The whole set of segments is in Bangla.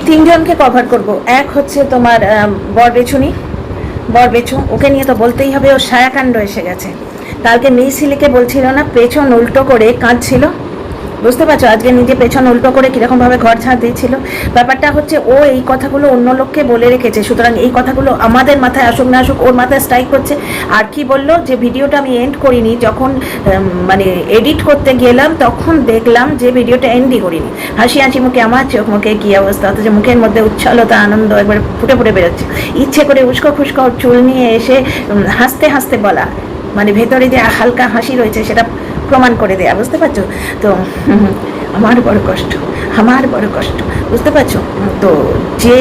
তিনজনকে কভার করব। এক হচ্ছে তোমার বরবেছু, ওকে নিয়ে তো বলতেই হবে, ওর সায়াকাণ্ড এসে গেছে। কালকে মিসিলিকে বলছিল না পেছন উল্টো করে কাঁদছিল, বুঝতে পারছো? আজকে নিজে পেছন উল্টো করে কীরকমভাবে ঘর ঝাড় দিয়েছিল। ব্যাপারটা হচ্ছে ও এই কথাগুলো অন্য লোককে বলে রেখেছে, সুতরাং এই কথাগুলো আমাদের মাথায় আসুক না আসুক ওর মাথায় স্ট্রাইক করছে। আর কি বললো যে ভিডিওটা আমি এন্ড করিনি, যখন মানে এডিট করতে গেলাম তখন দেখলাম যে ভিডিওটা এন্ডই করিনি। হাসি হাসি মুখে আমার চোখ মুখে কী অবস্থা, অথচ মুখের মধ্যে উচ্ছলতা আনন্দ একবার ফুটে ফুটে বেরোচ্ছে। ইচ্ছে করে উস্কো খুস্কো চুল নিয়ে এসে হাসতে হাসতে বলা, মানে ভেতরে যে হালকা হাসি রয়েছে সেটা প্রমাণ করে দেয়া, বুঝতে পারছো তো? আমার বড় কষ্ট, বুঝতে পারছো তো? যে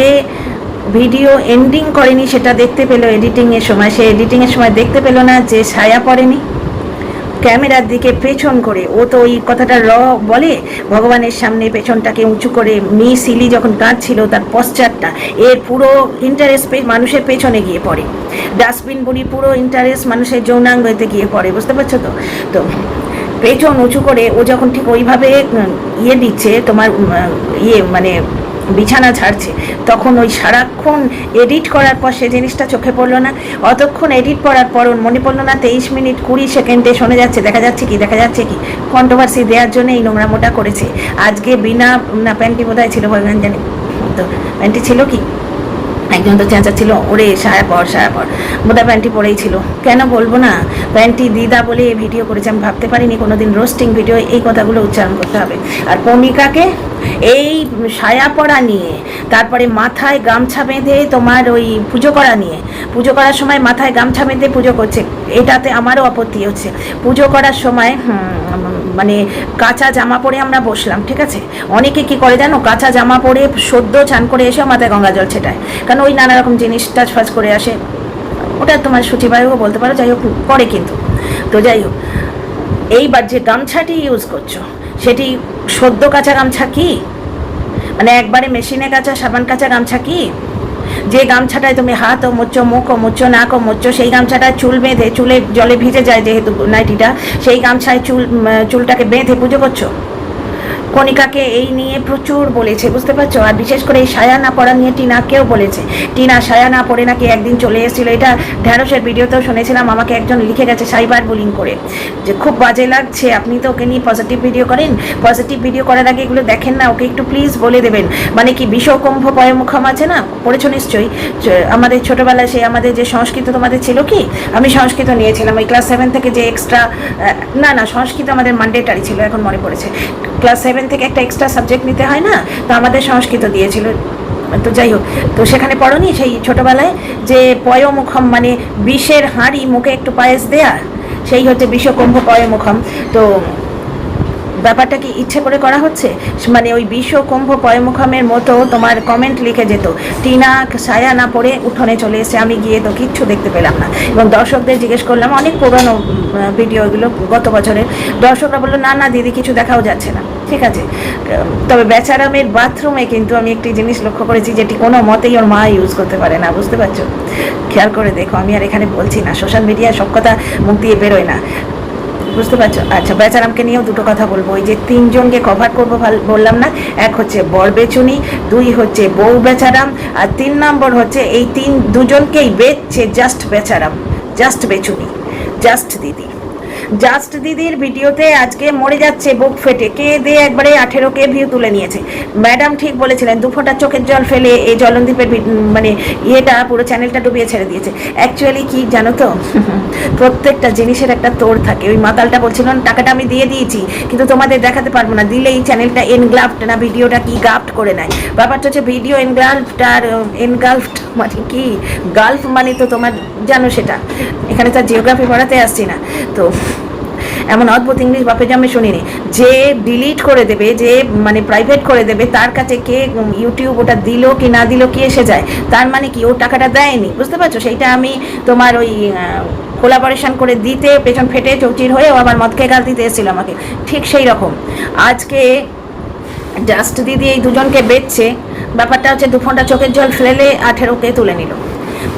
ভিডিও এন্ডিং করেনি সেটা দেখতে পেলো এডিটিংয়ের সময়, সে এডিটিংয়ের সময় দেখতে পেলো না যে ছায়া পড়েনি ক্যামেরার দিকে পেছন করে। ও তো ওই কথাটা বলে ভগবানের সামনে পেছনটাকে উঁচু করে। মিসিলি যখন কাঁদছিল তার পশ্চাৎটা এর পুরো ইন্টারেস্ট মানুষের পেছনে গিয়ে পড়ে, ডাস্টবিন বুড়ি পুরো ইন্টারেস্ট মানুষের যৌনাঙ্গতে গিয়ে পড়ে, বুঝতে পারছো তো? তো পেছন উঁচু করে ও যখন ঠিক ওইভাবে দিচ্ছে তোমার মানে বিছানা ঝাড়ছে, তখন ওই সারাক্ষণ এডিট করার পর সে জিনিসটা চোখে পড়লো না। অতক্ষণ এডিট করার পর ওর মনে পড়লো না 23 মিনিট 20 সেকেন্ডে শোনা যাচ্ছে, দেখা যাচ্ছে কি কন্ট্রোভার্সি দেওয়ার জন্য এই নোংরামোটা করেছে। আজকে বিনা না প্যান্টি বোধহয় ছিল, ভগবান জানি, তো প্যান্টি ছিল কি, একজন তো চেঁচাচ্ছিল ওরে সায়া পর বোধহয় প্যান্টি পরেই ছিল। কেন বলবো না, প্যান্টি দিদা বলে ভিডিও করেছে। আমি ভাবতে পারিনি কোনোদিন রোস্টিং ভিডিও এই কথাগুলো উচ্চারণ করতে হবে। আর কণিকাকে এই সায়া পরা নিয়ে, তারপরে মাথায় গামছা বেঁধে তোমার ওই পুজো করার সময় মাথায় গামছা বেঁধে পুজো করছে, এটাতে আমারও আপত্তি হচ্ছে। পুজো করার সময় মানে কাঁচা জামা পরে আমরা বসলাম, ঠিক আছে? অনেকে কি করে জানো, কাঁচা জামা পরে সদ্য চান করে এসে মাথায় গঙ্গা জল ছেটায়, কারণ ওই নানা রকম জিনিস টাচফাচ করে আসে। ওটা তোমার সচিবায়ও বলতে পারো, যাই হোক করে কিন্তু। তো যাই হোক, এইবার যে গামছাটি ইউজ করছো সেটি সদ্য কাঁচা গামছা কি, মানে একবারে মেশিনে কাঁচা সাবান কাঁচা গামছা কি? যে গামছাটায় তুমি হাতও মুচ্ছো, মুখও মুচ্ছো, নাকও মুচ্ছো, সেই গামছাটায় চুল বেঁধে, চুলে জলে ভিজে যায় যেহেতু নাইটিটা, সেই গামছায় চুলটাকে বেঁধে পুজো করছো। কণিকাকে এই নিয়ে প্রচুর বলেছে, বুঝতে পারছো? আর বিশেষ করে এই সায়া না পড়া নিয়ে টিনাকেও বলেছে। টিনা সায়া না পড়ে নাকি একদিন চলে এসেছিলো, এটা ঢ্যাঁড়সের ভিডিওতেও শুনেছিলাম। আমাকে একজন লিখে গেছে সাইবার বুলিং করে যে খুব বাজে লাগছে, আপনি তো ওকে নিয়ে পজিটিভ ভিডিও করেন, পজিটিভ ভিডিও করার আগে এগুলো দেখেন না, ওকে একটু প্লিজ বলে দেবেন। মানে কি বিষকুম্ভ পয়মুখম আছে না, পড়েছো নিশ্চয়ই? আমাদের ছোটোবেলায় সেই আমাদের যে সংস্কৃত তোমাদের ছিল কি, আমি সংস্কৃত নিয়েছিলাম ওই ক্লাস 7 থেকে, যে এক্সট্রা না সংস্কৃত আমাদের মান্ডেটারি ছিল, এখন মনে পড়েছে, ক্লাস 7 থেকে একটা এক্সট্রা সাবজেক্ট নিতে হয় না, তো আমাদের সংস্কৃত দিয়েছিল। তো যাই হোক, তো সেখানে পড়োনি সেই ছোটোবেলায় যে পয়মুখম মানে বিষের হাঁড়ি মুখে একটু পায়েস দেয়া, সেই হচ্ছে বিষকুম্ভ পয়মুখম। তো ব্যাপারটা কি ইচ্ছে করে করা হচ্ছে? মানে ওই বিষকুম্ভ পয়মুখমের মতো তোমার কমেন্ট লিখে যেত, টিনা সায়া না পড়ে উঠোনে চলে এসে, আমি গিয়ে তো কিচ্ছু দেখতে পেলাম না। এবং দর্শকদের জিজ্ঞেস করলাম, অনেক পুরনো ভিডিও এগুলো গত বছরের, দর্শকরা বললো না দিদি কিছু দেখাও যাচ্ছে না। ঠিক আছে, তবে বেচারামের বাথরুমে কিন্তু আমি একটি জিনিস লক্ষ্য করেছি, যেটি কোনো মতেই ওর মা ইউজ করতে পারে না, বুঝতে পারছো? খেয়াল করে দেখো, আমি আর এখানে বলছি না, সোশ্যাল মিডিয়ায় সব কথা মুখ দিয়ে বেরোয় না, বুঝতে পারছো? আচ্ছা, বেচারামকে নিয়েও দুটো কথা বলবো। ওই যে তিনজনকে কভার করবো বললাম না, এক হচ্ছে বরবেচুনি, দুই হচ্ছে বউ বেচারাম, আর 3 নম্বর হচ্ছে এই দুজনকেই বেচছে জাস্ট বেচারাম, জাস্ট বেচুনি, জাস্ট দিদির ভিডিওতে আজকে মরে যাচ্ছে বুক ফেটে, কে দিয়ে একবারে 18K ভিউ তুলে নিয়েছে। ম্যাডাম ঠিক বলেছিলেন, 2 ফোঁটা চোখের জল ফেলে এই জলনদীপের মানে ইয়েটা পুরো চ্যানেলটা ডুবিয়ে ছেড়ে দিয়েছে। অ্যাকচুয়ালি কি জানো তো, প্রত্যেকটা জিনিসের একটা তোড় থাকে। ওই মাতালটা বলছিল টাকাটা আমি দিয়ে দিয়েছি কিন্তু তোমাদের দেখাতে পারবো না, দিলে এই চ্যানেলটা এনগ্লাফড না ভিডিওটা কি গাফট করে নেয়। ব্যাপারটা হচ্ছে ভিডিও এনগ্লাফড আর এনগালফড মানে কি, গালফ মানে তো তোমার জানো সেটা, এখানে তো জিওগ্রাফি পড়াতে আসছি না। তো এমন অদ্ভুত ইংলিশ বাপে আমি শুনিনি। যে ডিলিট করে দেবে, যে মানে প্রাইভেট করে দেবে, তার কাছে কে ইউটিউব ওটা দিল কি না দিল কি এসে যায়? তার মানে কি ও টাকাটা দেয়নি, বুঝতে পারছো? সেইটা আমি তোমার ওই কোলাবোরেশন করে দিতে পেছন ফেটে চৌচির হয়ে ও আবার মদ খেয়ে গাল দিতে এসেছিল আমাকে, ঠিক সেই রকম আজকে জাস্ট দিদি এই দুজনকে বেচছে। ব্যাপারটা হচ্ছে 2 ফোঁটা চোখের জল ফেলে 18K তুলে নিল।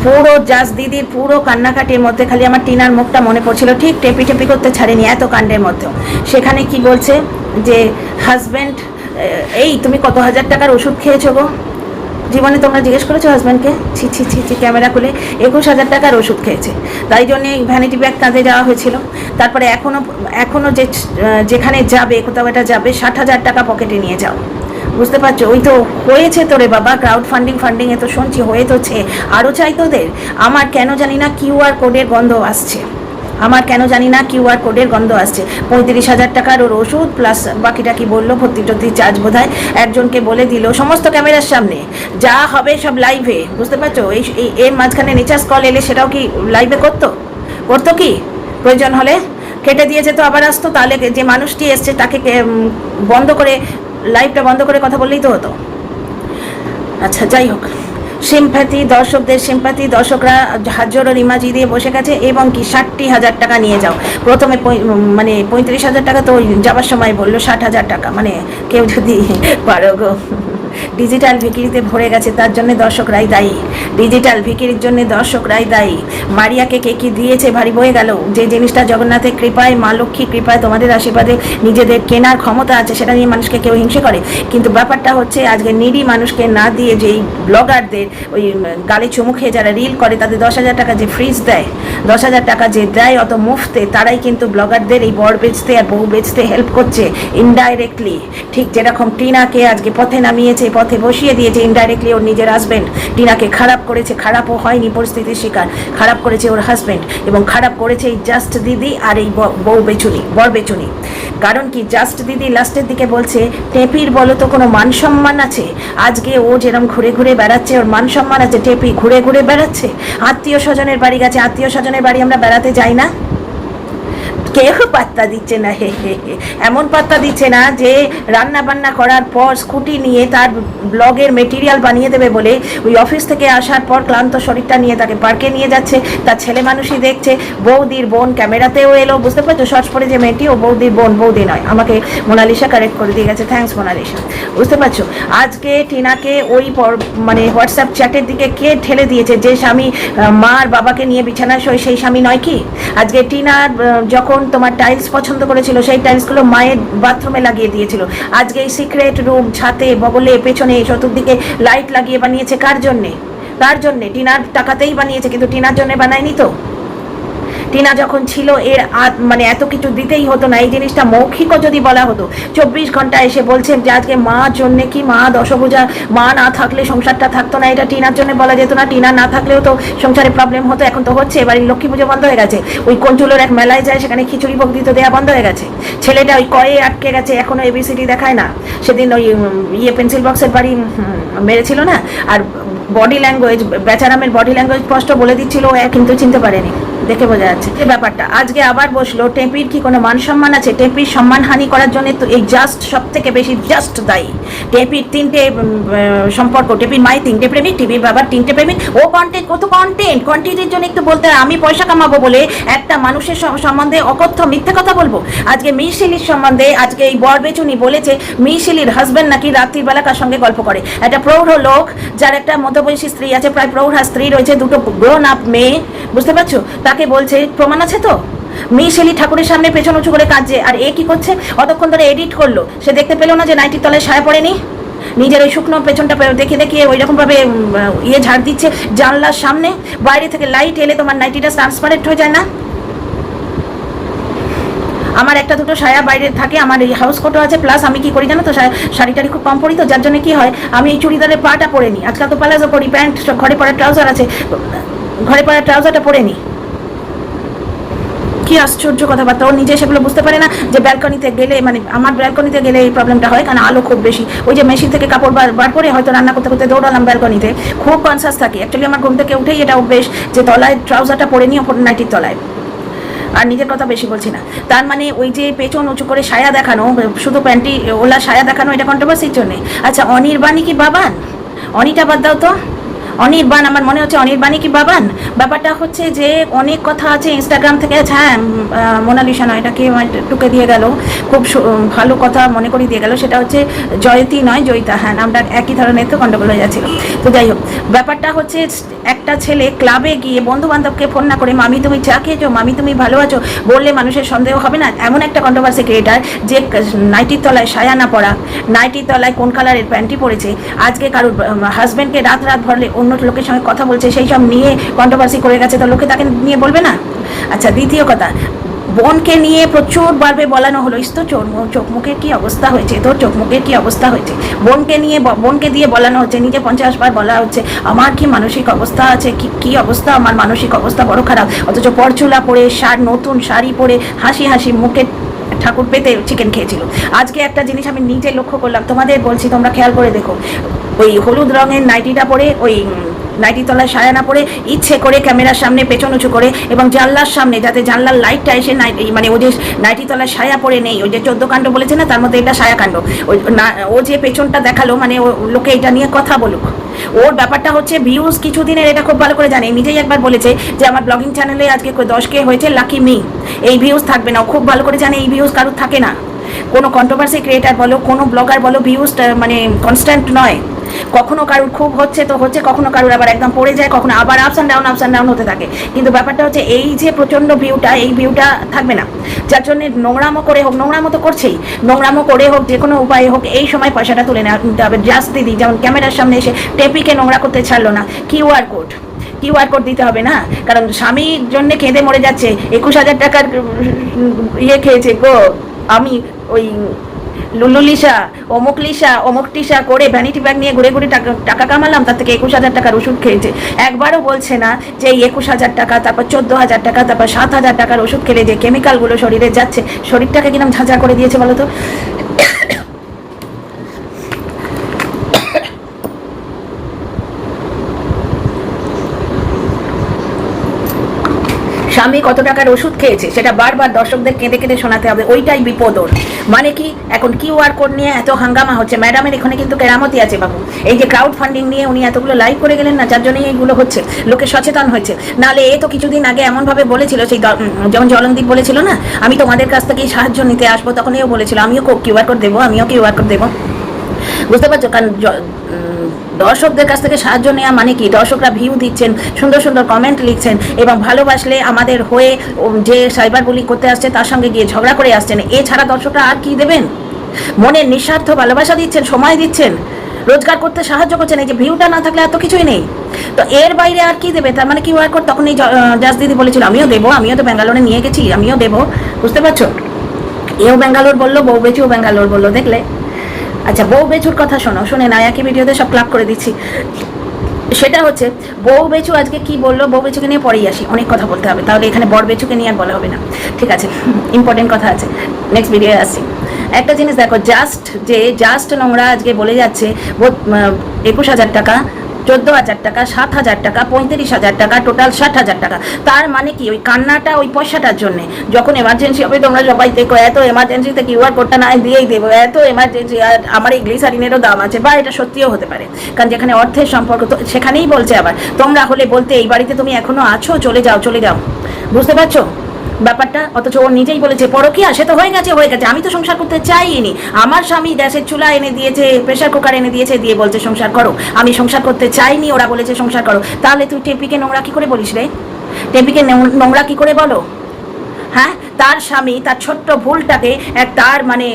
পুরো জাস্ট দিদির পুরো কান্নাকাটির মধ্যে খালি আমার টিনার মুখটা মনে পড়ছিল, ঠিক টেপি করতে ছাড়েনি এত কাণ্ডের মধ্যেও। সেখানে কি বলছে যে হাজব্যান্ড, এই তুমি কত হাজার টাকার ওষুধ খেয়েছো গো, জীবনে তোমরা জিজ্ঞেস করেছো হাজব্যান্ডকে? ছি ছি ছি ছি, ক্যামেরা খুলে 21,000 টাকার ওষুধ খেয়েছে, তাই জন্যে ভ্যানিটি ব্যাগ কাঁধে যাওয়া হয়েছিল। তারপরে এখনো যেখানে যাবে, কোথাও এটা যাবে, 60,000 টাকা পকেটে নিয়ে যাও। বুঝতে পারছো? ওই তো হয়েছে তো রে বাবা, ক্রাউড ফান্ডিং এ তো শুনছি হয়ে তোছে, আরও চাই তোদের। আমার কেন জানি না কিউআর কোডের গন্ধ আসছে, আমার কেন জানি না কিউআর কোডের গন্ধ আসছে। 35,000 টাকার ওর ওষুধ প্লাস বাকিটা কি বললো, ভর্তি টর্তি চার্জ বোধ হয় একজনকে বলে দিল, সমস্ত ক্যামেরার সামনে যা হবে সব লাইভে। বুঝতে পারছো? এর মাঝখানে নেচার্স কল এলে সেটাও কি লাইভে করতো কি? প্রয়োজন হলে কেটে দিয়েছে তো আবার আসতো, তাহলে যে মানুষটি এসছে তাকে বন্ধ করে, লাইভটা বন্ধ করে কথা বললেই তো হতো। আচ্ছা যাই হোক, সিম্প্যাথি, দর্শকদের সিম্প্যাথি, দর্শকরা হাত জোড়ো ইমাজি দিয়ে বসে গেছে। এবং কি 60,000 টাকা নিয়ে যাও। প্রথমে মানে 35,000 টাকা তো যাবার সময় বললো, 60,000 টাকা, মানে কেউ যদি পারো গো। ডিজিটাল ভিকিরিতে ভরে গেছে, তার জন্য দর্শকরাই দায়ী। ডিজিটাল ভিকিরির জন্য দর্শকরাই দায়ী। মারিয়াকে কে কি দিয়েছে ভারী বয়ে গেল। যে জিনিসটা জগন্নাথের কৃপায়, মা লক্ষ্মীর কৃপায়, তোমাদের আশীর্বাদে নিজেদের কেনার ক্ষমতা আছে, সেটা নিয়ে মানুষকে কেউ হিংসে করে। কিন্তু ব্যাপারটা হচ্ছে আজকে নিডি মানুষকে না দিয়ে যেই ব্লগারদের ওই গালে চুমু খেয়ে যারা রিল করে, তাদের 10,000 টাকা যে ফ্রিজ দেয়, 10,000 টাকা যে দেয় অত মুফতে, তারাই কিন্তু ব্লগারদের এই বর বেচতে আর বউ বেচতে হেল্প করছে ইনডাইরেক্টলি। ঠিক যেরকম টিনাকে আজকে পথে নামিয়েছে, পথে বসিয়ে দিয়েছে ইনডাইরেক্টলি ওর নিজের হাজব্যান্ড। টিনাকে খারাপ করেছে, খারাপও হয়নি, পরিস্থিতির শিকার, খারাপ করেছে ওর হাজব্যান্ড, এবং খারাপ করেছে এই জাস্ট দিদি আর এই বর বেচুনি। কারণ কি, জাস্ট দিদি লাস্টের দিকে বলছে, টেপির বলো তো কোনো মান সম্মান আছে? আজকে ও যেরকম ঘুরে ঘুরে বেড়াচ্ছে, ওর মান সম্মান আছে? টেপি ঘুরে ঘুরে বেড়াচ্ছে, আত্মীয় স্বজনের বাড়ি গেছে। আত্মীয় স্বজনের বাড়ি আমরা বেড়াতে যাই না? কেউ পাত্তা দিচ্ছে না, হে হে হে, এমন পাত্তা দিচ্ছে না যে রান্না বান্না করার পর স্কুটি নিয়ে তার ব্লগের মেটেরিয়াল বানিয়ে দেবে বলে ওই অফিস থেকে আসার পর ক্লান্ত শরীরটা নিয়ে তাকে পার্কে নিয়ে যাচ্ছে, তার ছেলে মানুষই দেখছে। বৌদির বোন ক্যামেরাতেও এলো, বুঝতে পারছো? শর্টস পরে যে মেয়েটি, ও বৌদির বোন, বৌদি নয়। আমাকে মোনালিসা কারেক্ট করে দিয়ে গেছে, থ্যাঙ্কস মোনালিসা। বুঝতে পারছো? আজকে টিনাকে ওই মানে হোয়াটসঅ্যাপ চ্যাটের দিকে কে ঠেলে দিয়েছে? যে স্বামী মার বাবাকে নিয়ে বিছানায় শোয়, সেই স্বামী নয় কি? আজকে টিনার যখন তোমার টাইলস পছন্দ করেছিল, সেই টাইলসগুলো মায়ের বাথরুমে লাগিয়ে দিয়েছিল। আজকে এই সিক্রেট রুম, ছাতে, বগলে, পেছনে, চতুর্দিকে লাইট লাগিয়ে বানিয়েছে কার জন্যে? টিনার টাকাতেই বানিয়েছে, কিন্তু টিনার জন্য বানায়নি তো। টিনা যখন ছিল এর মানে এত কিছু দিতেই হতো না। এই জিনিসটা মৌখিকও যদি বলা হতো, 24 ঘন্টা এসে বলছে যে আজকে মার জন্যে কি, মা দশভূজা, মা না থাকলে সংসারটা থাকতো না, এটা টিনার জন্য বলা যেত না? টিনা না থাকলেও তো সংসারে প্রবলেম হতো, এখন তো হচ্ছে। এবার লক্ষ্মী পুজো বন্ধ হয়ে গেছে, ওই কঞ্চুলোর এক মেলায় যায়, সেখানে খিচুড়ি ভোগ দিতে দেওয়া বন্ধ হয়ে গেছে। ছেলেটা ওই কয়ে আটকে গেছে, এখনো এবিসিডি দেখায় না। সেদিন ওই পেন্সিল বক্সের বাড়ি মেরেছিল না, আর বডি ল্যাঙ্গুয়েজ, বেচারামের বডি ল্যাঙ্গুয়েজ স্পষ্ট বলে দিচ্ছিল, ও কিন্তু চিনতে পারেনি, দেখে বোঝা যাচ্ছে যে ব্যাপারটা। আজকে আবার বসলো, টেপির কি কোনো মান সম্মান আছে? টেপির সম্মানহানি করার জন্য তো এই জাস্ট সব থেকে বেশি জাস্ট দায়ী। টেপির 3টে সম্পর্ক, টেপির মায়ের 3টে প্রেমিক, টিভির বাবার 3টে প্রেমিক। ও কোয়ান্টিটির জন্য একটু বলতে হয়, আমি পয়সা কামাবো বলে একটা মানুষের সম্বন্ধে অকথ্য মিথ্যে কথা বলবো? আজকে মিশিলির সম্বন্ধে আজকে এই বর বেচুনি বলেছে মিশিলির হাজব্যান্ড নাকি রাত্রিবেলা কার সঙ্গে গল্প করে। একটা প্রৌঢ় লোক, যার একটা মধ্যবয়সী স্ত্রী আছে, প্রায় প্রৌঢ়া স্ত্রী রয়েছে, 2টো গ্রোন আপ মেয়ে, বুঝতে পারছো? তাকে বলছে, প্রমাণ আছে তো? মিশেলি ঠাকুরের সামনে পেছন উঁচু করে কাঁদছে, আর এ কি করছে? অতক্ষণ ধরে এডিট করলো, সে দেখতে পেলো না যে নাইটির তলায় সায়া পড়েনি? নিজের ওই শুকনো পেছনটা দেখিয়ে ওই রকমভাবে ঝাড় দিচ্ছে জানলার সামনে। বাইরে থেকে লাইট এলে তোমার নাইটিটা ট্রান্সপারেন্ট হয়ে যায় না? আমার একটা দুটো সায়া বাইরে থাকে, আমার এই হাউস কোটও আছে, প্লাস আমি কি করি জানো তো, শাড়িটারি খুব কম পরি তো, যার জন্য কি হয়, আমি এই চুড়িদারের পাটা পরে নিই। আজকাল তো প্লাজো পরি, প্যান্ট, ঘরে পরা ট্রাউজার আছে, ঘরে পরা ট্রাউজারটা পরে নিই। কি আশ্চর্য কথাবার্তা! ও নিজে সেগুলো বুঝতে পারে না যে ব্যালকনিতে গেলে, মানে আমার ব্যালকনিতে গেলে এই প্রবলেমটা হয়, কারণ আলো খুব বেশি। ওই যে মেশিন থেকে কাপড় বার করে হয়তো রান্না করতে করতে দৌড়ালাম ব্যালকনিতে, খুব কনসাস থাকি। অ্যাকচুয়ালি আমার ঘুম থেকে উঠেই এটা অভ্যেস যে তলায় ট্রাউজারটা পরে নিই, ওপর নাইটির তলায়। আর নিজের কথা বেশি বলছি না। তার মানে ওই যে পেছন উঁচু করে সায়া দেখানো, শুধু প্যান্টি ওলা সায়া দেখানো, এটা কন্ট্রোভার্সির জন্যে। আচ্ছা, অনির্বাণী কি বাবান? অনিটা বাদ দাও তো, অনির্বাণ, আমার মনে হচ্ছে অনির্বাণী কি বাবান? ব্যাপারটা হচ্ছে যে অনেক কথা আছে ইনস্টাগ্রাম থেকে। হ্যাঁ, মোনালিসা নয়, এটাকে টুকে দিয়ে গেল, খুব ভালো কথা মনে করিয়ে দিয়ে গেল। সেটা হচ্ছে জয়তী নয়, জয়িতা। হ্যাঁ, নামটা একই ধরনের, তো গন্ডগোল হয়ে যাচ্ছিল। তো যাই হোক, ব্যাপারটা হচ্ছে একটা ছেলে ক্লাবে গিয়ে বন্ধু বান্ধবকে ফোন না করে মামি তুমি চা খেয়েছো, মামি তুমি ভালো আছো বললে মানুষের সন্দেহ হবে না? এমন একটা কন্ট্রোভার্সি ক্রিয়েটার যে নাইটির তলায় সায়া না পরা, নাইটির তলায় কোন কালারের প্যান্টি পরেছে, আজকে কারোর হাজব্যান্ডকে রাত ভরলে অন্য লোকের সঙ্গে কথা বলছে, সেই সব নিয়ে কন্ট্রোভার্সি করে গেছে, তো লোকে তাকে নিয়ে বলবে না? আচ্ছা, দ্বিতীয় কথা, বোনকে নিয়ে প্রচুর বারবে বলানো হলো, ইস তো চোখ মুখের কী অবস্থা হয়েছে, তোর চোখ মুখের কী অবস্থা হয়েছে, বোনকে দিয়ে বলানো হচ্ছে, নিজে 50 বার বলা হচ্ছে আমার কি মানসিক অবস্থা আছে, কি অবস্থা, আমার মানসিক অবস্থা বড় খারাপ, অথচ পরচুলা পরে নতুন শাড়ি পরে হাসি হাসি মুখে ঠাকুর পেতে চিকেন খেয়েছিল। আজকে একটা জিনিস আমি নিজে লক্ষ্য করলাম, তোমাদের বলছি তোমরা খেয়াল করে দেখো, ওই হলুদ রঙের নাইটিটা পরে, ওই নাইটি তলায় সায়া না পরে ইচ্ছে করে ক্যামেরার সামনে পেছন উঁচু করে এবং জানলার সামনে যাতে জানলার লাইটটা এসে মানে ও যে নাইটি তলায় সায়া পরে নেই, ওই যে 14 কাণ্ড বলেছে না, তার মধ্যে এটা সায়া কাণ্ড, ও যে পেছনটা দেখালো মানে ও লোকে এটা নিয়ে কথা বলুক। ওর ব্যাপারটা হচ্ছে ভিউজ কিছুদিনের, এটা খুব ভালো করে জানে, নিজেই একবার বলেছে যে আমার ব্লগিং চ্যানেলে আজকে 10K হয়েছে, লাকি মি, এই ভিউজ থাকবে না। ও খুব ভালো করে জানে এই ভিউজ কারোর থাকে না। কোনো কন্ট্রোভার্সি ক্রিয়েটার বলো, কোনো ব্লগার বলো, ভিউজ মানে কনস্ট্যান্ট নয়। কখনো কারুর খুব হচ্ছে তো হচ্ছে, কখনো কারুর আবার একদম পড়ে যায়, কখনো আবার আপস অ্যান্ড ডাউন হতে থাকে। কিন্তু ব্যাপারটা হচ্ছে এই যে প্রচণ্ড ভিউটা, এই ভিউটা থাকবে না, যার জন্য নোংরামো করে হোক, নোংরামো তো করছেই, নোংরামো করে হোক, যে কোনো উপায়ে হোক এই সময় পয়সাটা তুলে নিতে হবে। জাস্ট দিদি যেমন ক্যামেরার সামনে এসে টেপিকে নোংরা করতে ছাড়লো না, কিউআর কোড দিতে হবে না, কারণ স্বামীর জন্য কেঁদে মরে যাচ্ছে, 21,000 টাকার ইয়ে খেয়েছে গো, আমি ওই লুলুলিসা অমুক টিসা করে ভ্যানিটি ব্যাগ নিয়ে ঘুরে ঘুরে টাকা কামালাম, তার থেকে 21,000 টাকার ওষুধ খেয়েছে। একবারও বলছে না যে এই 21,000 টাকা, তারপর 14,000 টাকা, তারপর 7,000 টাকার ওষুধ খেলে যে কেমিক্যালগুলো শরীরে যাচ্ছে, শরীরটাকে কিরম ঝাঁঝা করে দিয়েছে বলো তো। স্বামী কত টাকার ওষুধ খেয়েছে সেটা বারবার দর্শকদের কেঁদে কেঁদে শোনাতে হবে, ওইটাই বিপদ ওর। মানে কি, এখন কিউআর কোড নিয়ে এত হাঙ্গামা হচ্ছে, ম্যাডামের এখানে কিন্তু কেরামতি আছে বাবু, এই যে ক্রাউড ফান্ডিং নিয়ে উনি এতগুলো লাইভ করে গেলেন না, যার জন্যই এইগুলো হচ্ছে, লোকে সচেতন হয়েছে। নাহলে এ তো কিছুদিন আগে এমনভাবে বলেছিল, সেই যেমন জলনদীপ বলেছিল না আমি তোমাদের কাছ থেকেই সাহায্য নিতে আসবো, তখন এও বলেছিল আমিও কিউআর কোড দেবো, বুঝতে পারছো? কারণ দর্শকদের কাছ থেকে সাহায্য নেওয়া মানে কি, দর্শকরা ভিউ দিচ্ছেন, সুন্দর সুন্দর কমেন্ট লিখছেন এবং ভালোবাসলে আমাদের হয়ে যে সাইবার বুলিং করতে আসছে তার সঙ্গে গিয়ে ঝগড়া করে আসছেন, এছাড়া দর্শকরা আর কি দেবেন? মনের নিঃস্বার্থ ভালোবাসা দিচ্ছেন, সময় দিচ্ছেন, রোজগার করতে সাহায্য করছেন, এই যে ভিউটা না থাকলে এত কিছুই নেই, তো এর বাইরে আর কি দেবে? তার মানে কিউআর কোড তখন এই জাস দিদি বলেছিল আমিও দেবো, আমিও তো ব্যাঙ্গালোরে নিয়ে গেছি, আমিও দেবো, বুঝতে পারছো? এও ব্যাঙ্গালোর বললো, বউ বেচুও ব্যাঙ্গালোর বললো, দেখলে? আচ্ছা, বউ বেচুর কথা শুনে না, একই ভিডিওতে সব ক্লাব করে দিচ্ছি। সেটা হচ্ছে বউ বেচু আজকে কি বললো, বউ বেচুকে নিয়ে পরেই আসি, অনেক কথা বলতে হবে, তাহলে এখানে বর বেচুকে নিয়ে আর বলা হবে না, ঠিক আছে? ইম্পর্টেন্ট কথা আছে, নেক্সট ভিডিও আসছি। একটা জিনিস দেখো, জাস্ট নোংরা আজকে বলে যাচ্ছে 21,000 টাকা, 14,000 টাকা, 7,000 টাকা, 35,000 টাকা, টোটাল 60,000 টাকা। তার মানে কি, ওই কান্নাটা ওই পয়সাটার জন্যে, যখন এমার্জেন্সি হবে তোমরা সবাই দেখো, এত এমার্জেন্সিতে কিউআর কোডটা না দিয়েই দেবো, এত এমার্জেন্সি, আর আমার এই গ্লিসারিনেরও দাম আছে, বা এটা সত্যিও হতে পারে, কারণ যেখানে অর্থের সম্পর্ক তো সেখানেই বলছে। আবার তোমরা হলে বলতে এই বাড়িতে তুমি এখনো আছো, চলে যাও, বুঝতে পারছো ব্যাপারটা? অথচ ও নিজেই বলেছে পরকীয়া, সে তো হয়ে গেছে, আমি তো সংসার করতে চাইনি, আমার স্বামী গ্যাসের চুলা এনে দিয়েছে, প্রেশার কুকার এনে দিয়েছে, দিয়ে বলছে সংসার করো, আমি সংসার করতে চাইনি, ওরা বলেছে সংসার করো। তাহলে তুই টেপিকে নোংরা কি করে বলিস রে? টেপিকে নোংরা কি করে বলো? হ্যাঁ, তার স্বামী তার ছোট্ট ভুলটাকে তার মানে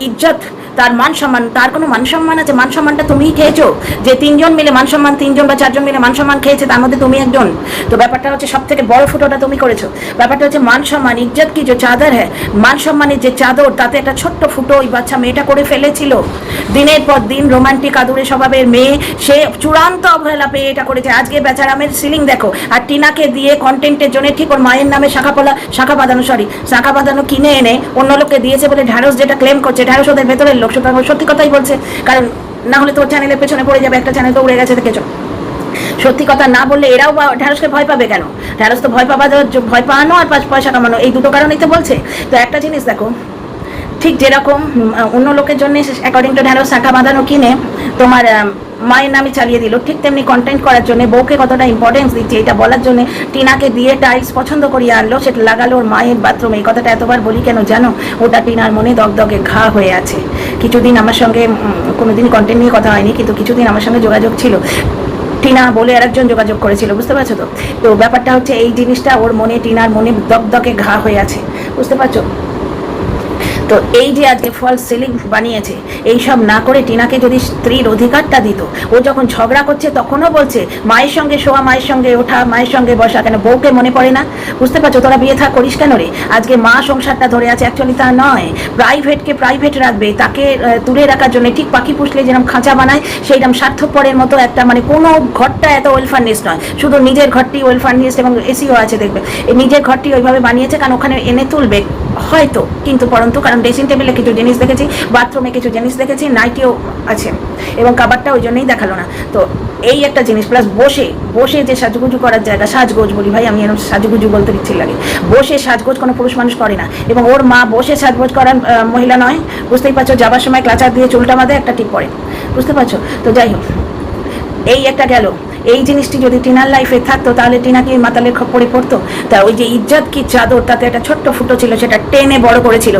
ইজ্জত, তার মান সম্মান, তার কোনো মান সম্মান আছে? মান সম্মানটা তুমিই খেয়েছো, যে 3জন মিলে মান সম্মান, 3জন বা 4জন মিলে মান সম্মান খেয়েছে, তার মধ্যে তুমি একজন। তো ব্যাপারটা হচ্ছে সব থেকে বড় ফুটোটা তুমি করেছো। ব্যাপারটা হচ্ছে মান সম্মান, ইজ্জত কি যে চাদর হ্যাঁ, মান সম্মানের যে চাদর, তাতে একটা ছোট্ট ফুটো ওই বাচ্চা মেয়েটা করে ফেলেছিল। দিনের পর দিন রোমান্টিক আদুরে স্বভাবের মেয়ে, সে চূড়ান্ত অবহেলা পেয়ে এটা করেছে। আজকে বেচারামের সিলিং দেখো, আর টিনাকে দিয়ে কন্টেন্টের জন্য ঠিক ওর মায়ের নামে শাখা বাঁধানো কিনে এনে অন্য লোককে দিয়েছে বলে ঢ্যাঁড়স যেটা ক্লেম করছে, ঢ্যাঁড়স ওদের ভেতরের লোক, সুতরাং সত্যি কথাই বলছে, কারণ না হলে তোর চ্যানেলের পেছনে পড়ে যাবে, একটা চ্যানেল তো উড়ে গেছে, দেখেছো? সত্যি কথা না বললে এরাও ঢ্যাঁড়সকে ভয় পাবে কেন? ঢ্যাঁড়স তো ভয় পাওয়ানো আর 5 পয়সা কামানো, এই দুটো কারণেই তো বলছে। তো একটা জিনিস দেখো, ঠিক যেরকম অন্য লোকের জন্য অ্যাকর্ডিং টু ঢ্যাঁড়স শাখা বাঁধানো কিনে তোমার মায়ের নামে চালিয়ে দিল, ঠিক তেমনি কন্টেন্ট করার জন্য বউকে কতটা ইম্পর্টেন্স দিচ্ছে এটা বলার জন্য টিনাকে দিয়ে টাইলস পছন্দ করিয়ে আনলো, সেটা লাগালো ওর মায়ের বাথরুমে। এই কথাটা এতবার বলি কেন জানো? ওটা টিনার মনে দগদগে ঘা হয়ে আছে। কিছুদিন আমার সঙ্গে কোনোদিন কন্টেন্ট নিয়ে কথা হয়নি, কিন্তু কিছুদিন আমার সঙ্গে যোগাযোগ ছিল। টিনা বলে আরেকজন যোগাযোগ করেছিল, বুঝতে পারছো তো? তো ব্যাপারটা হচ্ছে এই জিনিসটা ওর মনে, টিনার মনে দগদগে ঘা হয়ে আছে, বুঝতে পারছো? তো এই যে আজকে ফলস সিলিং বানিয়েছে, এইসব না করে টিনাকে যদি স্ত্রীর অধিকারটা দিত, ও যখন ঝগড়া করছে তখনও বলছে মায়ের সঙ্গে শোয়া, মায়ের সঙ্গে ওঠা, মায়ের সঙ্গে বসা, কেন বউকে মনে পড়ে না? বুঝতে পারছো? তোরা বিয়ে থাক করিস কেন রে? আজকে মা সংসারটা ধরে আছে, অ্যাকচুয়ালি তা নয়। প্রাইভেটকে প্রাইভেট রাখবে, তাকে দূরে রাখার জন্য, ঠিক পাখি পুষলে যেরকম খাঁচা বানায় সেইরকম স্বার্থপরের মতো একটা, মানে কোনো ঘরটা এত ওয়েল ফার্নিশড নয়, শুধু নিজের ঘরটি ওয়েল ফার্নিশড এবং এসিও আছে, দেখবে এই নিজের ঘরটি ওইভাবে বানিয়েছে কারণ ওখানে এনে তুলবে হয়তো, কিন্তু পরন্তু কারণ ড্রেসিং টেবিলে কিছু জিনিস দেখেছি, বাথরুমে কিছু জিনিস দেখেছি, নাইটিও আছে এবং কাবারটা ওই জন্যই দেখালো না। তো এই একটা জিনিস, প্লাস বসে বসে যে সাজগুজু করার জায়গা, সাজগোজ বলি ভাই, আমি এরকম সাজগুজু বলতে ইচ্ছে লাগে, বসে সাজগোজ কোনো পুরুষ মানুষ করে না, এবং ওর মা বসে সাজগোজ করার মহিলা নয়, বুঝতেই পারছো? যাবার সময় ক্লাচার দিয়ে চুলটা বাঁধে, একটা টিপ পরে, বুঝতে পারছো তো? যাই হোক, এই একটা গেল। এই জিনিসটি যদি টিনার লাইফে থাকতো তাহলে টিনা কি মাতালের খপ্পরে পড়তো? তা ওই যে ইজ্জত কি চাদর, তাতে একটা ছোট্ট ফুটো ছিল, সেটা টেনে বড় করেছিল,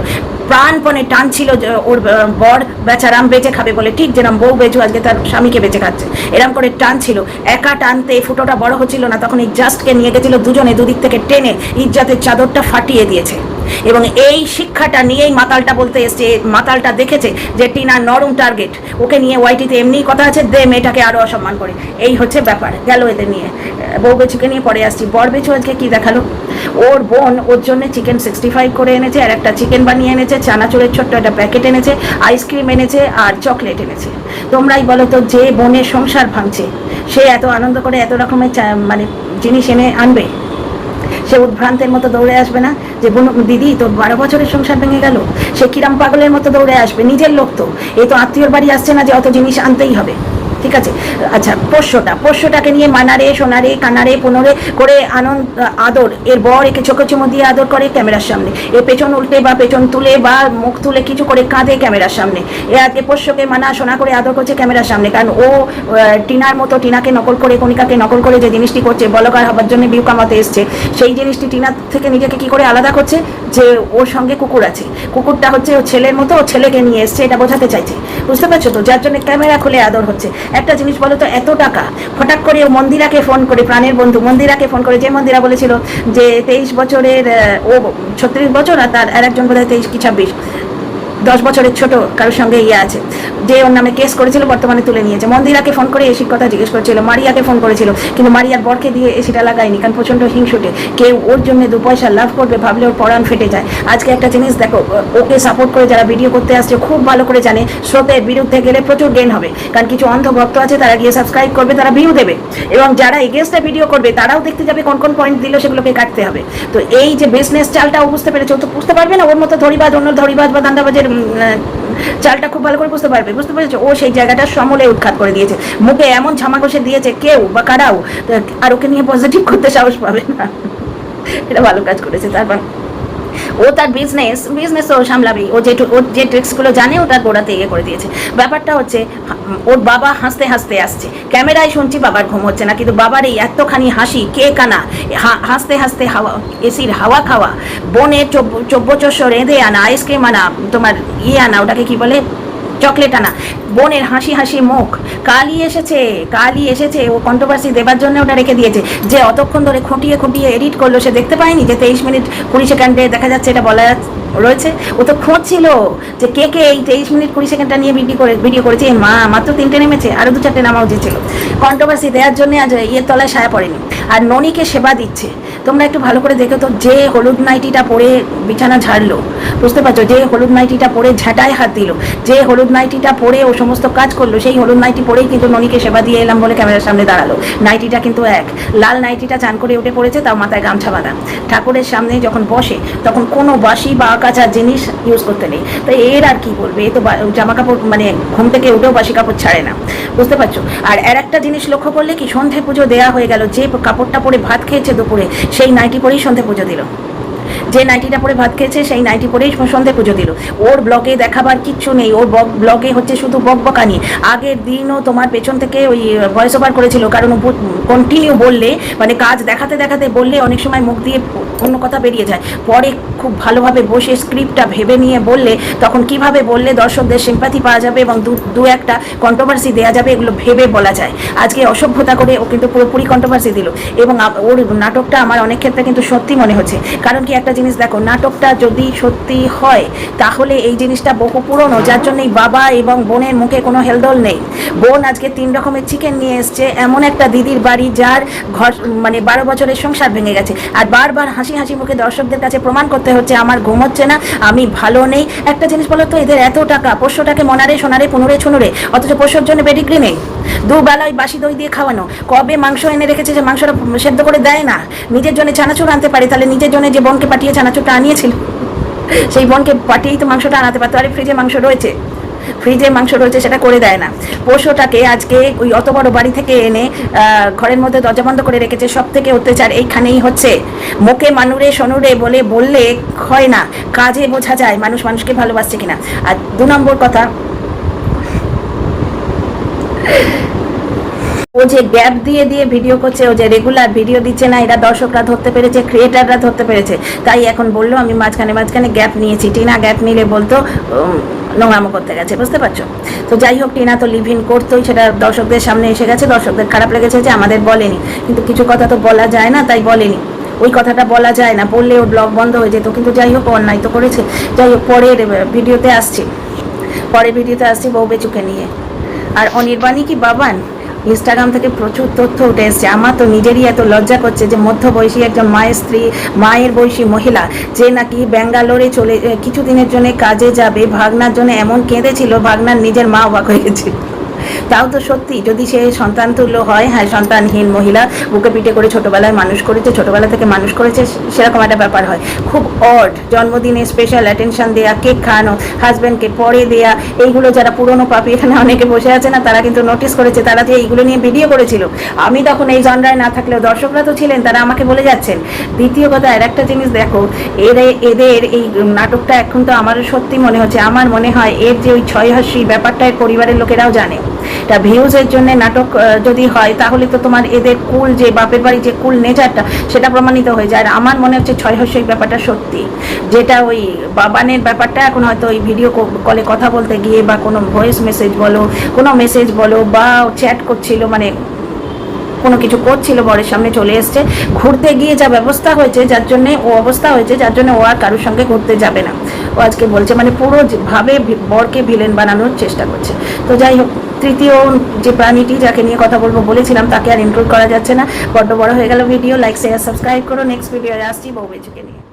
প্রাণপণে টানছিল ওর বর বেচারাম বেঁচে খাবে বলে, ঠিক যেরকম বউ বেজু আজকে তার স্বামীকে বেঁচে খাচ্ছে, এরম করে টানছিল। একা টানতে ফুটোটা বড় হচ্ছিল না, তখন ইজ্জাতকে নিয়ে গেছিল দুজনে, দুদিক থেকে টেনে ইজ্জতের চাদরটা ফাটিয়ে দিয়েছে। এবং এই শিক্ষাটা নিয়েই মাতালটা বলতে এসছে, মাতালটা দেখেছে যে টিনা নরম টার্গেট, ওকে নিয়ে ওয়াইটিতে এমনি কথা আছে, দে মেয়েটাকে আরও অসম্মান করে, এই হচ্ছে ব্যাপার। গেল এদের নিয়ে, বউ বেচুকে নিয়ে পরে আসছি। বর বেচু আজকে কি দেখালো, ওর বোন ওর জন্য চিকেন 65 করে এনেছে, আর একটা চিকেন বানিয়ে এনেছে, চানাচুরের ছোট্ট একটা প্যাকেট এনেছে, আইসক্রিম এনেছে, আর চকলেট এনেছে। তোমরাই বলো তো, যে বোনের সংসার ভাঙছে সে এত আনন্দ করে এত রকমের মানে জিনিস এনে আনবে? সে উদ্ভ্রান্তের মতো দৌড়ে আসবে না যে বোন দিদি তোর 12 বছরের সংসার ভেঙে গেল? সে কিরাম পাগলের মতো দৌড়ে আসবে? নিজের লোক তো, এই তো আত্মীয়র বাড়ি আসছে না যে অত জিনিস আনতেই হবে, ঠিক আছে? আচ্ছা, পোষ্যটাকে নিয়ে মানারে সোনারে কানারে পুনরে করে আনন্দ আদর, এর বর একে চোখে চুমো দিয়ে আদর করে ক্যামেরার সামনে, এ পেছন উল্টে বা পেছন তুলে বা মুখ তুলে কিছু করে কাঁদে ক্যামেরার সামনে, এ আজকে পোষ্যকে মানা সোনা করে আদর করছে ক্যামেরার সামনে, কারণ ও টিনার মতো, টিনাকে নকল করে, কণিকাকে নকল করে যে জিনিসটি করছে, বলকার হবার জন্য ভিউ কামাতে এসছে, সেই জিনিসটি টিনা থেকে নিজেকে কি করে আলাদা করছে, যে ওর সঙ্গে কুকুর আছে, কুকুরটা হচ্ছে ও ছেলের মতো, ও ছেলেকে নিয়ে এসছে, এটা বোঝাতে চাইছে, বুঝতে পারছো তো? যার জন্য ক্যামেরা খুলে আদর হচ্ছে। একটা জিনিস বলো তো, এত টাকা হঠাৎ করে ও মন্দিরাকে ফোন করে, প্রাণের বন্ধু মন্দিরাকে ফোন করে, যে মন্দিরা বলেছিল যে 23 বছরের, ও 36 বছর, আর তার আরেকজন বোধহয় 23 কি 26, 10 বছরের ছোট কারোর সঙ্গে ইয়ে আছে, যে ওর নামে কেস করেছিল, বর্তমানে তুলে নিয়েছে। মন্দিরাকে ফোন করে এসির কথা জিজ্ঞেস করেছিল, মারিয়াকে ফোন করেছিল, কিন্তু মারিয়ার বরকে দিয়ে এসিটা লাগায়নি, কারণ প্রচণ্ড হিংসুটে, কেউ ওর জন্য 2 পয়সা লাভ করবে ভাবলে ওর পরাণ ফেটে যায়। আজকে একটা জিনিস দেখো, ওকে সাপোর্ট করে যারা ভিডিও করতে আসছে খুব ভালো করে জানে স্রোতের বিরুদ্ধে গেলে প্রচুর গেন হবে, কারণ কিছু অন্ধ ভক্ত আছে, তারা গিয়ে সাবস্ক্রাইব করবে, তারা ভিউ দেবে, এবং যারা এগেনস্টে ভিডিও করবে তারাও দেখতে যাবে কোন কোন পয়েন্ট দিল, সেগুলোকে কাটতে হবে। তো এই যে বিজনেস চালটা ও বুঝতে পেরেছে, ও তো বুঝতে পারবে না ওর মতো ধরিবাজ, অন্য ধরিবাজ বা ধান্দাবাজের চালটা খুব ভালো করে বুঝতে পারবে, বুঝতে পেরেছো? ও সেই জায়গাটা সমূলে উৎখাত করে দিয়েছে, মুখে এমন ঝামা কষে দিয়েছে কেউ বা কারাও আর ওকে নিয়ে পজিটিভ করতে সাহস পাবে না। এটা ভালো কাজ করেছে। তারপর ও তার বিজনেস ও সামলাবেই, ওর যে ট্রিক্সগুলো জানে ওটার গোড়াতে ইয়ে করে দিয়েছে। ব্যাপারটা হচ্ছে ওর বাবা হাসতে হাসতে আসছে, ক্যামেরায় শুনছি বাবার ঘুম হচ্ছে না, কিন্তু বাবার এই এতখানি হাসি, কে কানা, হাসতে হাসতে হাওয়া, এসির হাওয়া খাওয়া, বোনের চব্বচস্য রেঁধে আনা, আইসক্রিম আনা, তোমার ইয়ে আনা, ওটাকে কি বলে, চকলেট আনা, বোনের হাসি হাসি মুখ, কালই এসেছে, ও কন্ট্রোভার্সি দেবার জন্য ওটা রেখে দিয়েছে। যে অতক্ষণ ধরে খুঁটিয়ে এডিট করলো, সে দেখতে পায়নি যে 23 মিনিট 20 সেকেন্ডে দেখা যাচ্ছে এটা বলা রয়েছে? ও তো খুঁজছিল যে কে এই 23 মিনিট 20 সেকেন্ডটা নিয়ে ভিডিও করেছে। মা মাত্র 3টে নেমেছে, আরও 2-4টে নামা উচিত ছিল। কন্ট্রোভার্সি দেওয়ার জন্য আজ ইয়ের তলায় সায়া পড়েনি। আর ননিকে সেবা দিচ্ছে, তোমরা একটু ভালো করে দেখো তো, যে হলুদ নাইটিটা পরে বিছানা ঝাড়লো, বুঝতে পারছো, যে হলুদ নাইটিটা পরে ঝাঁটায় হাত দিল, যে হলুদ নাইটিটা পরে ও সমস্ত কাজ করলো, সেই হলুদ নাইটি পরেই কিন্তু ননিকে সেবা দিয়ে এলাম বলে ক্যামেরার সামনে দাঁড়ালো। নাইটিটা কিন্তু এক, লাল নাইটিটা চান করে উঠে পড়েছে, তাও মাথায় গামছা বাঁধা। ঠাকুরের সামনে যখন বসে তখন কোনো বাসি বা কাঁচা জিনিস ইউজ করতে নেই। তো এর আর কি বলবে, এ তো জামা কাপড়, মানে ঘুম থেকে উঠেও বাসি কাপড় ছাড়ে না, বুঝতে পারছো? আর একটা জিনিস লক্ষ্য করলে কি, সন্ধে পুজো দেওয়া হয়ে গেল, যে কাপড়টা পরে ভাত খেয়েছে দুপুরে সেই নাইটি পরেই সন্ধে পুজো দিল, যে নাইটিটা পরে ভাত খেয়েছে সেই নাইটি পরেই সন্ধে পুজো দিল। ওর ব্লগে দেখাবার কিচ্ছু নেই, ওর ব্লগে হচ্ছে শুধু বকবকানি। আগের দিনও তোমার পেছন থেকে ওই ভয়েস ওভার করেছিল, কারণ কন্টিনিউ বললে, মানে কাজ দেখাতে বললে অনেক সময় মুখ দিয়ে অন্য কথা বেরিয়ে যায়। পরে খুব ভালোভাবে বসে স্ক্রিপ্টটা ভেবে নিয়ে বললে তখন কিভাবে বললে দর্শকদের সিম্প্যাথি পাওয়া যাবে এবং দু একটা কন্ট্রোভার্সি দেওয়া যাবে, এগুলো ভেবে বলা যায়। আজকে অসভ্যতা করে ও কিন্তু পুরোপুরি কন্ট্রোভার্সি দিল, এবং ওর নাটকটা আমার অনেক ক্ষেত্রে কিন্তু সত্যি মনে হচ্ছে। কারণ কি, একটা জিনিস দেখো, নাটকটা যদি সত্যি হয় তাহলে এই জিনিসটা বহু পুরনো, যার জন্যই বাবা এবং বোনের মুখে কোনো হেলদোল নেই। বোন আজকে 3 রকমের চিকেন নিয়ে এসছে এমন একটা দিদির বাড়ি যার ঘর মানে 12 বছরের সংসার ভেঙে গেছে, আর বারবার হাসি হাসি মুখে দর্শকদের কাছে প্রমাণ করতে হচ্ছে আমার ঘুম হচ্ছে না, আমি ভালো নেই। একটা জিনিস বলো তো, এদের এত টাকা, পোষ্যটাকে মনারে সোনারে পুনুরে ছুনুরে, অথচ পোষ্যর জন্য পেডিগ্রি নেই, দুবেলায় বাসি দই দিয়ে খাওয়ানো। কবে মাংস এনে রেখেছে যে মাংসটা সেদ্ধ করে দেয় না, নিজের জন্য চানাচুর আনতে পারে, তাহলে নিজের জন্য যে বোনকে পাঠিয়ে চানাচুরটা আনিয়েছিল সেই বোনকে পাঠিয়েই তো মাংসটা আনাতে পারতো। আরে ফ্রিজে মাংস রয়েছে, সেটা করে দেয় না। পশুটাকে আজকে ওই অত বড় বাড়ি থেকে এনে ঘরের মধ্যে দরজা বন্ধ করে রেখেছে। সব থেকে অত্যাচার এইখানেই হচ্ছে। মুখে মানুরে সনুরে বললে হয় না, কাজে বোঝা যায় মানুষ মানুষকে ভালোবাসছে কিনা। আর 2 নম্বর কথা, ও যে গ্যাপ দিয়ে দিয়ে ভিডিও করছে, ও যে রেগুলার ভিডিও দিচ্ছে না, এরা দর্শকরা ধরতে পেরেছে, ক্রিয়েটাররা ধরতে পেরেছে, তাই এখন বললো আমি মাঝখানে গ্যাপ নিয়েছি। টিনা গ্যাপ নিলে বলতো নোংরামো করতে গেছে, বুঝতে পারছো? তো যাই হোক, টিনা তো লিভ ইন করতোই, সেটা দর্শকদের সামনে এসে গেছে, দর্শকদের খারাপ লেগেছে যে আমাদের বলেনি, কিন্তু কিছু কথা তো বলা যায় না, তাই বলেনি। ওই কথাটা বলা যায় না, বললে ওর ব্লগ বন্ধ হয়ে যেত। কিন্তু যাই হোক, অন্যায় তো করেছে। যাই হোক, পরের ভিডিওতে আসছি বউ বেচুকে নিয়ে। আর অনির্বাণী কি বাবান, ইনস্টাগ্রাম থেকে প্রচুর তথ্য উঠে এসছে। আমার তো নিজেরই এত লজ্জা করছে যে মধ্যবয়সী একজন মায়ের বয়সী মহিলা, যে নাকি ব্যাঙ্গালোরে কিছুদিনের জন্য কাজে যাবে, ভাগনার জন্য এমন কেঁদেছিল, ভাগনার নিজের মা অবাক হয়ে গেছে। তাও তো সত্যি, যদি সে সন্তান তুল্য হয়, হ্যাঁ সন্তানহীন মহিলা, বুকে পিঠে করে ছোটোবেলায় মানুষ করেছে, ছোটোবেলা থেকে মানুষ করেছে, সেরকম একটা ব্যাপার হয়। খুব অড, জন্মদিনে স্পেশাল অ্যাটেনশন দেয়া, কেক খাওয়ানো, হাজব্যান্ডকে পরে দেয়া, এইগুলো যারা পুরনো পাপি এখানে অনেকে বসে আছে না, তারা কিন্তু নোটিস করেছে, তারা যে এইগুলো নিয়ে ভিডিও করেছিল। আমি তখন এই জনরায় না থাকলেও দর্শকরা তো ছিলেন, তারা আমাকে বলে যাচ্ছেন। দ্বিতীয় কথা, আর একটা জিনিস দেখো, এদের এই নাটকটা এখন তো আমারও সত্যি মনে হচ্ছে, আমার মনে হয় এর যে ওই ছয়হাসি ব্যাপারটা এর পরিবারের লোকেরাও জানে। তা ভিউজের জন্য নাটক যদি হয়, তাহলে তো তোমার এদের কুল, যে বাপের বাড়ি যে কুল নেচারটা, সেটা প্রমাণিত হয়ে যায়। আর আমার মনে হচ্ছে ছয়হাস্যিক ব্যাপারটা সত্যি, যেটা ওই বাবানের ব্যাপারটা এখন হয়তো ওই ভিডিও কলে কথা বলতে গিয়ে, বা কোনো ভয়েস মেসেজ বলো, কোনো মেসেজ বলো, বা চ্যাট করছিল, মানে কোনো কিছু করছিল, বরের সামনে চলে এসছে, ঘুরতে গিয়ে যা ব্যবস্থা হয়েছে, যার জন্য ও অবস্থা হয়েছে, যার জন্য ও আর কারোর সঙ্গে ঘুরতে যাবে না। ও আজকে বলছে, মানে পুরো ভাবে বরকে ভিলেন বানানোর চেষ্টা করছে। তো যাই হোক, তৃতীয় যে প্রাণীটি যাকে নিয়ে কথা বলবো বলেছিলাম, তাকে আর ইনক্লুড করা যাচ্ছে না, বড্ড বড় হয়ে গেল ভিডিও। লাইক শেয়ার সাবস্ক্রাইব করো। নেক্সট ভিডিও আসছি বউ বেচুকে নিয়ে।